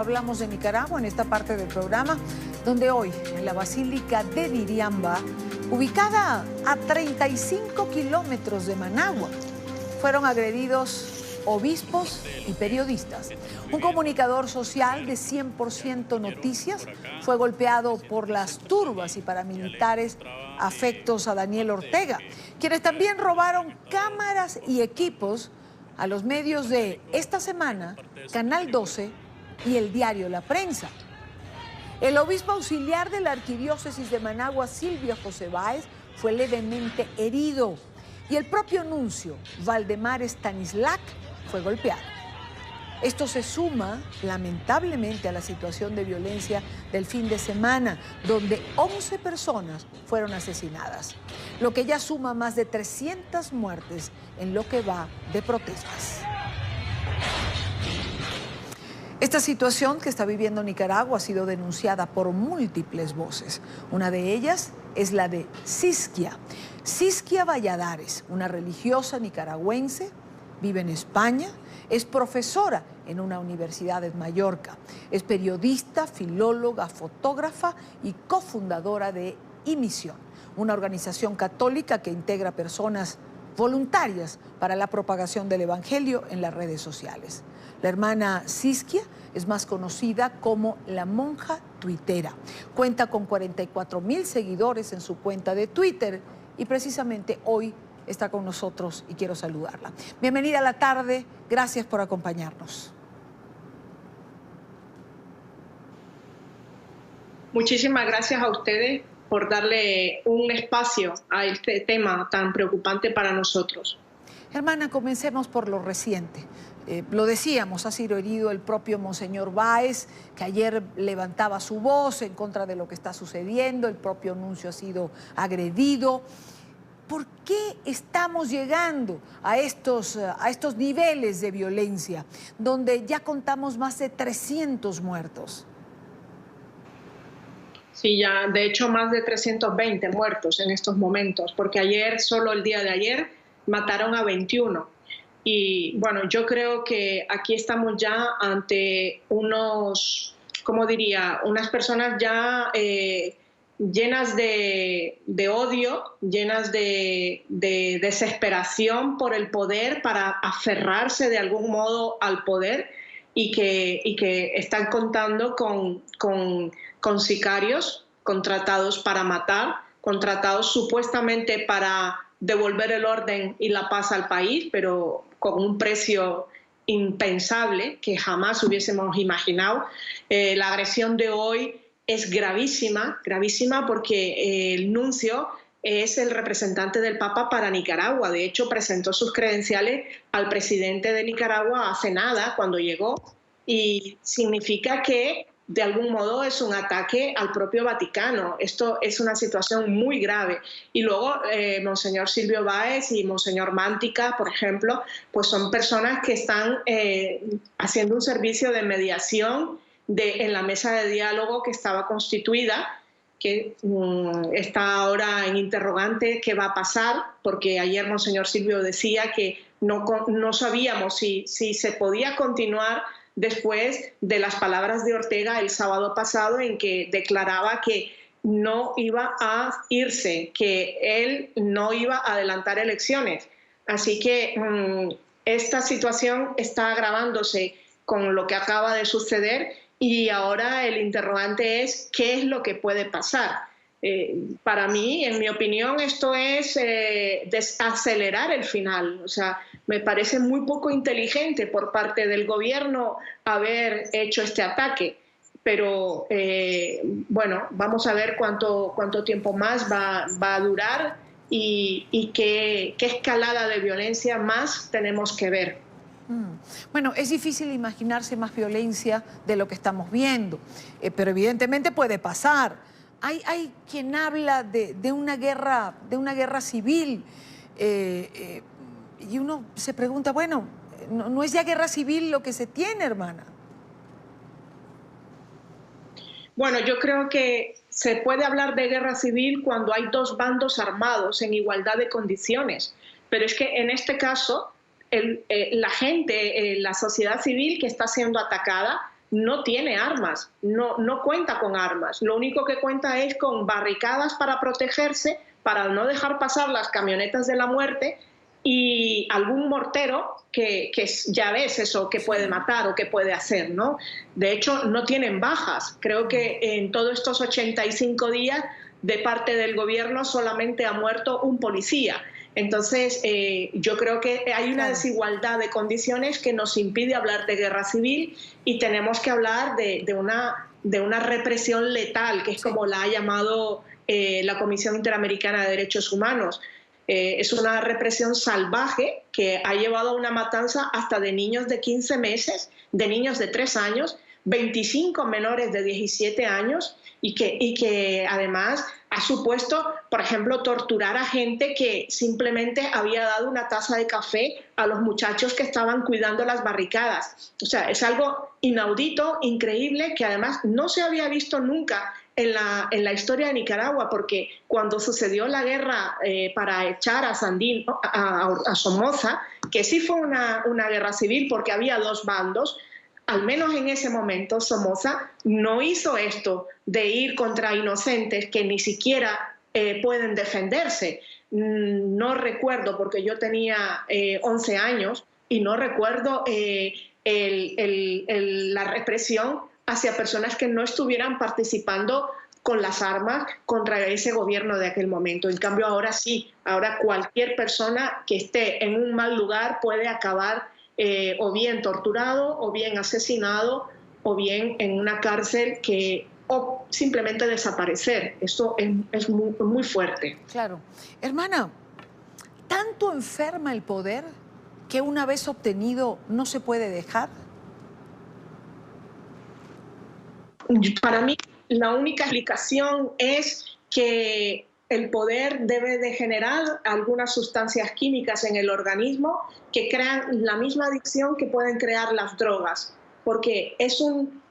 Hablamos de Nicaragua en esta parte del programa, donde hoy, en la Basílica de Diriamba, ubicada a 35 kilómetros de Managua, fueron agredidos obispos y periodistas. Un comunicador social de 100% Noticias fue golpeado por las turbas y paramilitares afectos a Daniel Ortega, quienes también robaron cámaras y equipos a los medios de Esta Semana, Canal 12 y el diario La Prensa. El obispo auxiliar de la arquidiócesis de Managua, Silvio José Báez, fue levemente herido y el propio nuncio, Valdemar Stanislac, fue golpeado. Esto se suma, lamentablemente, a la situación de violencia del fin de semana, donde 11 personas fueron asesinadas, lo que ya suma más de 300 muertes en lo que va de protestas. Esta situación que está viviendo Nicaragua ha sido denunciada por múltiples voces. Una de ellas es la de Sisquia Valladares, una religiosa nicaragüense, vive en España, es profesora en una universidad en Mallorca, es periodista, filóloga, fotógrafa y cofundadora de iMisión, una organización católica que integra personas voluntarias para la propagación del Evangelio en las redes sociales. La hermana Sisquia es más conocida como la monja tuitera. Cuenta con 44,000 seguidores en su cuenta de Twitter y precisamente hoy está con nosotros y quiero saludarla. Bienvenida a la tarde, gracias por acompañarnos. Muchísimas gracias a ustedes por darle un espacio a este tema tan preocupante para nosotros. Hermana, comencemos por lo reciente. Lo decíamos, ha sido herido el propio Monseñor Báez, que ayer levantaba su voz en contra de lo que está sucediendo, el propio nuncio ha sido agredido. ¿Por qué estamos llegando a estos niveles de violencia, donde ya contamos más de 300 muertos? Sí, ya de hecho más de 320 muertos en estos momentos, porque ayer, solo el día de ayer, mataron a 21. Y bueno, yo creo que aquí estamos ya ante unas personas ya llenas de odio, llenas de desesperación por el poder, para aferrarse de algún modo al poder y que están contando con sicarios contratados para matar, contratados supuestamente para devolver el orden y la paz al país, pero con un precio impensable que jamás hubiésemos imaginado. La agresión de hoy es gravísima, gravísima porque el nuncio es el representante del Papa para Nicaragua. De hecho, presentó sus credenciales al presidente de Nicaragua hace nada, cuando llegó, y significa que de algún modo es un ataque al propio Vaticano. Esto es una situación muy grave. Y luego Monseñor Silvio Báez y Monseñor Mántica, por ejemplo, pues son personas que están haciendo un servicio de mediación en la mesa de diálogo que estaba constituida, que está ahora en interrogante qué va a pasar, porque ayer Monseñor Silvio decía que no sabíamos si se podía continuar después de las palabras de Ortega el sábado pasado, en que declaraba que no iba a irse, que él no iba a adelantar elecciones. Así que esta situación está agravándose con lo que acaba de suceder y ahora el interrogante es ¿qué es lo que puede pasar? Para mí, en mi opinión, esto es desacelerar el final. O sea, me parece muy poco inteligente por parte del gobierno haber hecho este ataque. Pero, bueno, vamos a ver cuánto tiempo más va a durar y qué escalada de violencia más tenemos que ver. Bueno, es difícil imaginarse más violencia de lo que estamos viendo, pero evidentemente puede pasar. Hay quien habla de una guerra civil y uno se pregunta, bueno, ¿no es ya guerra civil lo que se tiene, hermana? Bueno, yo creo que se puede hablar de guerra civil cuando hay dos bandos armados en igualdad de condiciones, pero es que en este caso la gente, la sociedad civil que está siendo atacada no tiene armas, no cuenta con armas. Lo único que cuenta es con barricadas para protegerse, para no dejar pasar las camionetas de la muerte y algún mortero que ya ves eso, que puede matar o que puede hacer, ¿no? De hecho, no tienen bajas. Creo que en todos estos 85 días de parte del gobierno solamente ha muerto un policía. Entonces, yo creo que hay una desigualdad de condiciones que nos impide hablar de guerra civil y tenemos que hablar de una represión letal, que es como la ha llamado la Comisión Interamericana de Derechos Humanos. Es una represión salvaje que ha llevado a una matanza hasta de niños de 15 meses, de niños de 3 años, 25 menores de 17 años y que además ha supuesto, por ejemplo, torturar a gente que simplemente había dado una taza de café a los muchachos que estaban cuidando las barricadas. O sea, es algo inaudito, increíble, que además no se había visto nunca en la historia de Nicaragua, porque cuando sucedió la guerra para echar a Sandín, a Somoza, que sí fue una guerra civil porque había 2 bandos, al menos en ese momento Somoza no hizo esto de ir contra inocentes que ni siquiera pueden defenderse. No recuerdo, porque yo tenía 11 años, y no recuerdo la represión hacia personas que no estuvieran participando con las armas contra ese gobierno de aquel momento. En cambio, ahora sí, ahora cualquier persona que esté en un mal lugar puede acabar o bien torturado, o bien asesinado, o bien en una cárcel o simplemente desaparecer. Esto es muy, muy fuerte. Claro. Hermana, ¿tanto enferma el poder que una vez obtenido no se puede dejar? Para mí, la única explicación es que el poder debe de generar algunas sustancias químicas en el organismo que crean la misma adicción que pueden crear las drogas, porque es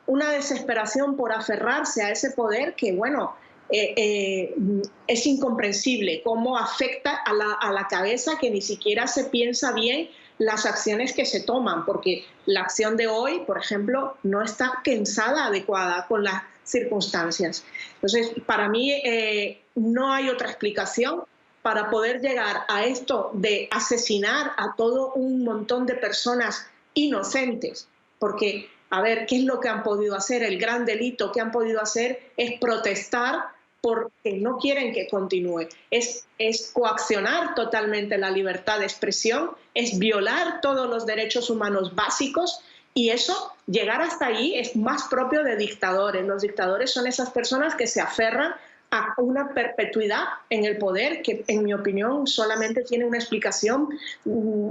una desesperación por aferrarse a ese poder que, bueno, es incomprensible cómo afecta a la cabeza, que ni siquiera se piensa bien las acciones que se toman, porque la acción de hoy, por ejemplo, no está pensada adecuada con las circunstancias. Entonces, para mí no hay otra explicación para poder llegar a esto de asesinar a todo un montón de personas inocentes, porque, a ver, ¿qué es lo que han podido hacer? El gran delito que han podido hacer es protestar porque no quieren que continúe. Es coaccionar totalmente la libertad de expresión, es violar todos los derechos humanos básicos, y eso, llegar hasta ahí, es más propio de dictadores. Los dictadores son esas personas que se aferran a una perpetuidad en el poder que, en mi opinión, solamente tiene una explicación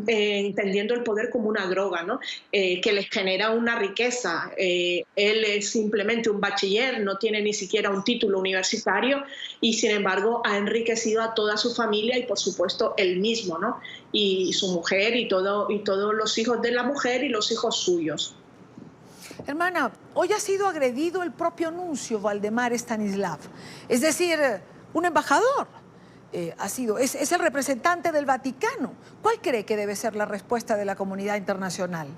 entendiendo el poder como una droga, ¿no? Que les genera una riqueza. Él es simplemente un bachiller, no tiene ni siquiera un título universitario, y sin embargo ha enriquecido a toda su familia y, por supuesto, él mismo, ¿no? Y su mujer y todos los hijos de la mujer y los hijos suyos. Hermana, hoy ha sido agredido el propio nuncio Valdemar Stanislav, es decir, un embajador. Es el representante del Vaticano. ¿Cuál cree que debe ser la respuesta de la comunidad internacional?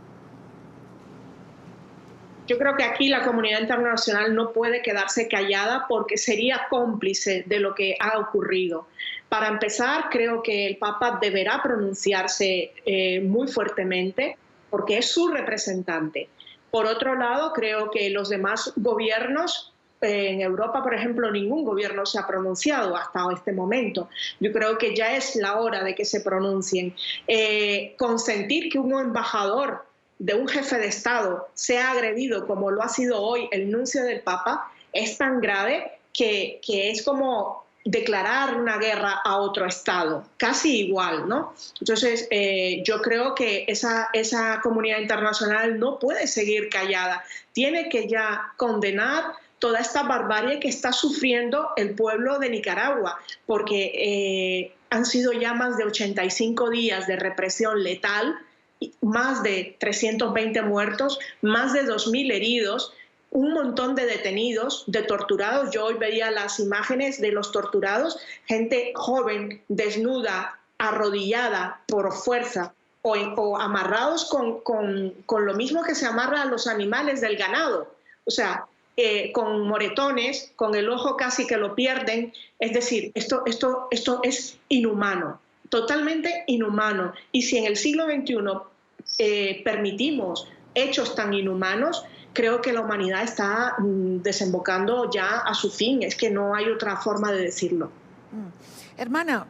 Yo creo que aquí la comunidad internacional no puede quedarse callada, porque sería cómplice de lo que ha ocurrido. Para empezar, creo que el Papa deberá pronunciarse muy fuertemente, porque es su representante. Por otro lado, creo que los demás gobiernos, en Europa, por ejemplo, ningún gobierno se ha pronunciado hasta este momento. Yo creo que ya es la hora de que se pronuncien. Consentir que un embajador de un jefe de Estado sea agredido, como lo ha sido hoy el nuncio del Papa, es tan grave que es como declarar una guerra a otro Estado, casi igual, ¿no? Entonces, yo creo que esa comunidad internacional no puede seguir callada, tiene que ya condenar toda esta barbarie que está sufriendo el pueblo de Nicaragua, porque han sido ya más de 85 días de represión letal, más de 320 muertos, más de 2.000 heridos, un montón de detenidos, de torturados. Yo hoy veía las imágenes de los torturados, gente joven, desnuda, arrodillada por fuerza, o amarrados con lo mismo que se amarra a los animales del ganado. O sea, con moretones, con el ojo casi que lo pierden. Es decir, esto es inhumano, totalmente inhumano. Y si en el siglo XXI permitimos hechos tan inhumanos, creo que la humanidad está desembocando ya a su fin. Es que no hay otra forma de decirlo. Hermana,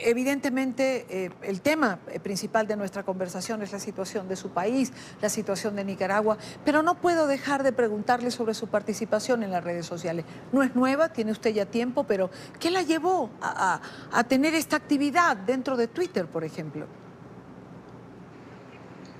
evidentemente, el tema principal de nuestra conversación es la situación de su país, la situación de Nicaragua, pero no puedo dejar de preguntarle sobre su participación en las redes sociales. No es nueva, tiene usted ya tiempo, pero ¿qué la llevó a tener esta actividad dentro de Twitter, por ejemplo?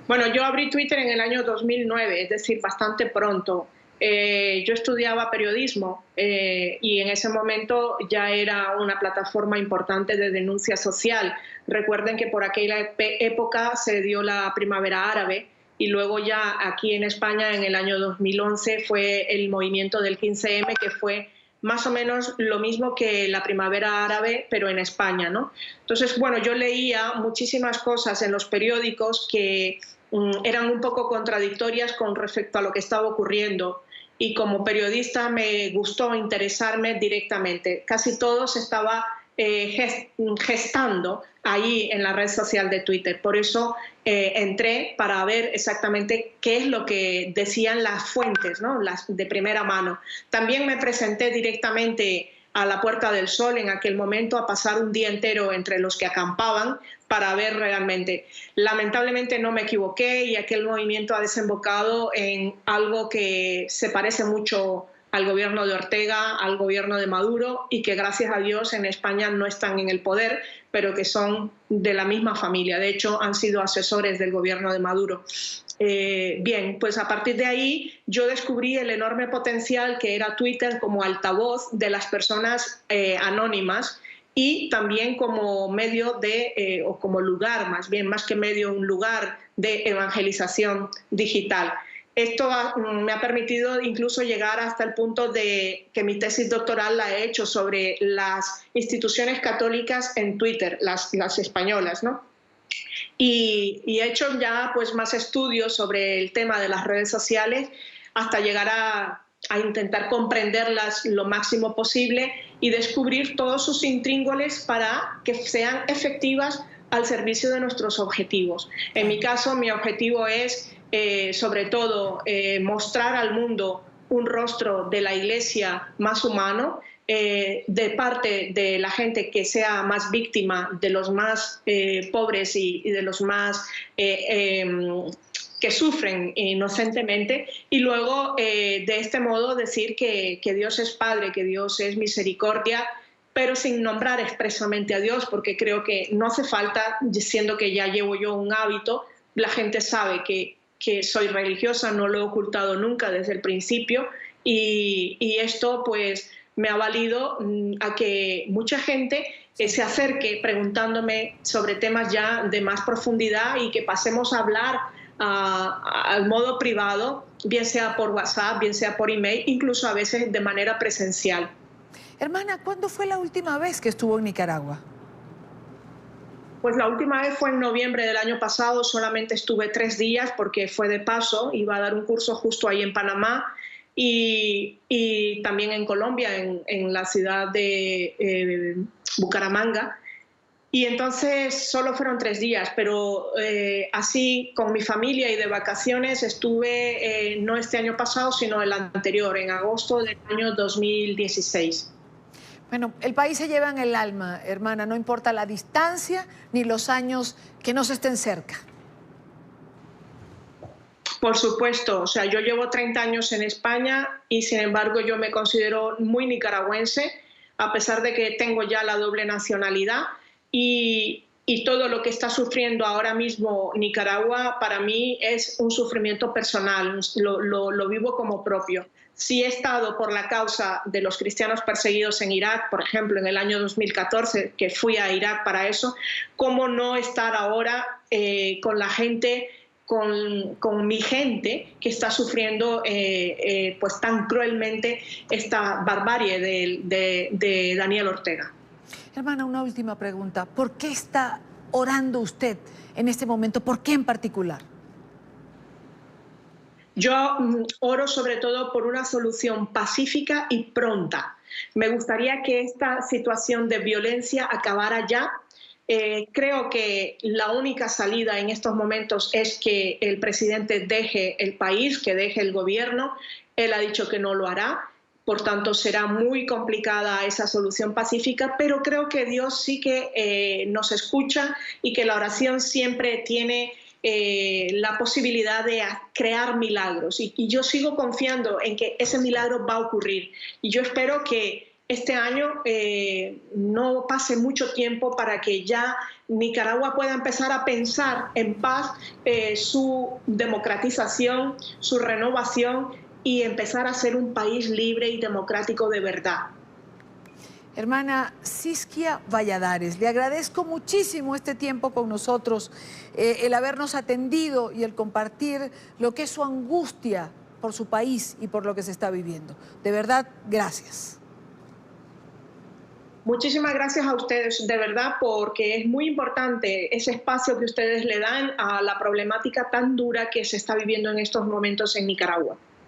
Bueno, yo abrí Twitter en el año 2009, es decir, bastante pronto. Yo estudiaba periodismo y en ese momento ya era una plataforma importante de denuncia social. Recuerden que por aquella época se dio la primavera árabe y luego ya aquí en España en el año 2011 fue el movimiento del 15M, que fue más o menos lo mismo que la primavera árabe, pero en España, ¿no? Entonces, bueno, yo leía muchísimas cosas en los periódicos que eran un poco contradictorias con respecto a lo que estaba ocurriendo. Y como periodista me gustó interesarme directamente. Casi todo se estaba gestando ahí en la red social de Twitter. Por eso entré para ver exactamente qué es lo que decían las fuentes, ¿no? Las de primera mano. También me presenté directamente a la Puerta del Sol en aquel momento a pasar un día entero entre los que acampaban para ver realmente. Lamentablemente no me equivoqué y aquel movimiento ha desembocado en algo que se parece mucho al gobierno de Ortega, al gobierno de Maduro, y que gracias a Dios en España no están en el poder, pero que son de la misma familia. De hecho, han sido asesores del gobierno de Maduro. Bien, pues a partir de ahí yo descubrí el enorme potencial que era Twitter como altavoz de las personas anónimas y también como medio de, o como lugar, más bien, más que medio, un lugar de evangelización digital. Esto me ha permitido incluso llegar hasta el punto de que mi tesis doctoral la he hecho sobre las instituciones católicas en Twitter, las españolas, ¿no? Y he hecho ya pues más estudios sobre el tema de las redes sociales hasta llegar a intentar comprenderlas lo máximo posible y descubrir todos sus intríngulis para que sean efectivas al servicio de nuestros objetivos. En mi caso, mi objetivo es, sobre todo, mostrar al mundo un rostro de la Iglesia más humano, de parte de la gente que sea más víctima, de los más pobres y de los más que sufren inocentemente, y luego de este modo decir que Dios es Padre, que Dios es misericordia, pero sin nombrar expresamente a Dios, porque creo que no hace falta, siendo que ya llevo yo un hábito, la gente sabe que soy religiosa, no lo he ocultado nunca desde el principio, y esto pues me ha valido a que mucha gente se acerque preguntándome sobre temas ya de más profundidad y que pasemos a hablar al modo privado, bien sea por WhatsApp, bien sea por email, incluso a veces de manera presencial. Hermana, ¿cuándo fue la última vez que estuvo en Nicaragua? Pues la última vez fue en noviembre del año pasado, solamente estuve 3 días porque fue de paso, iba a dar un curso justo ahí en Panamá y también en Colombia, en la ciudad de Bucaramanga. Y entonces solo fueron 3 días, pero así con mi familia y de vacaciones estuve no este año pasado, sino el anterior, en agosto del año 2016. Bueno, el país se lleva en el alma, hermana, no importa la distancia ni los años que no se estén cerca. Por supuesto, o sea, yo llevo 30 años en España y sin embargo yo me considero muy nicaragüense, a pesar de que tengo ya la doble nacionalidad y todo lo que está sufriendo ahora mismo Nicaragua para mí es un sufrimiento personal, lo vivo como propio. Sí he estado por la causa de los cristianos perseguidos en Irak, por ejemplo, en el año 2014, que fui a Irak para eso. ¿Cómo no estar ahora con la gente, con mi gente que está sufriendo pues tan cruelmente esta barbarie de Daniel Ortega? Hermana, una última pregunta. ¿Por qué esta orando usted en este momento? ¿Por qué en particular? Yo oro sobre todo por una solución pacífica y pronta. Me gustaría que esta situación de violencia acabara ya. Creo que la única salida en estos momentos es que el presidente deje el país, que deje el gobierno. Él ha dicho que no lo hará. Por tanto, será muy complicada esa solución pacífica, pero creo que Dios sí que nos escucha y que la oración siempre tiene la posibilidad de crear milagros. Y yo sigo confiando en que ese milagro va a ocurrir. Y yo espero que este año no pase mucho tiempo para que ya Nicaragua pueda empezar a pensar en paz su democratización, su renovación y empezar a ser un país libre y democrático de verdad. Hermana Siskia Valladares, le agradezco muchísimo este tiempo con nosotros, el habernos atendido y el compartir lo que es su angustia por su país y por lo que se está viviendo. De verdad, gracias. Muchísimas gracias a ustedes, de verdad, porque es muy importante ese espacio que ustedes le dan a la problemática tan dura que se está viviendo en estos momentos en Nicaragua.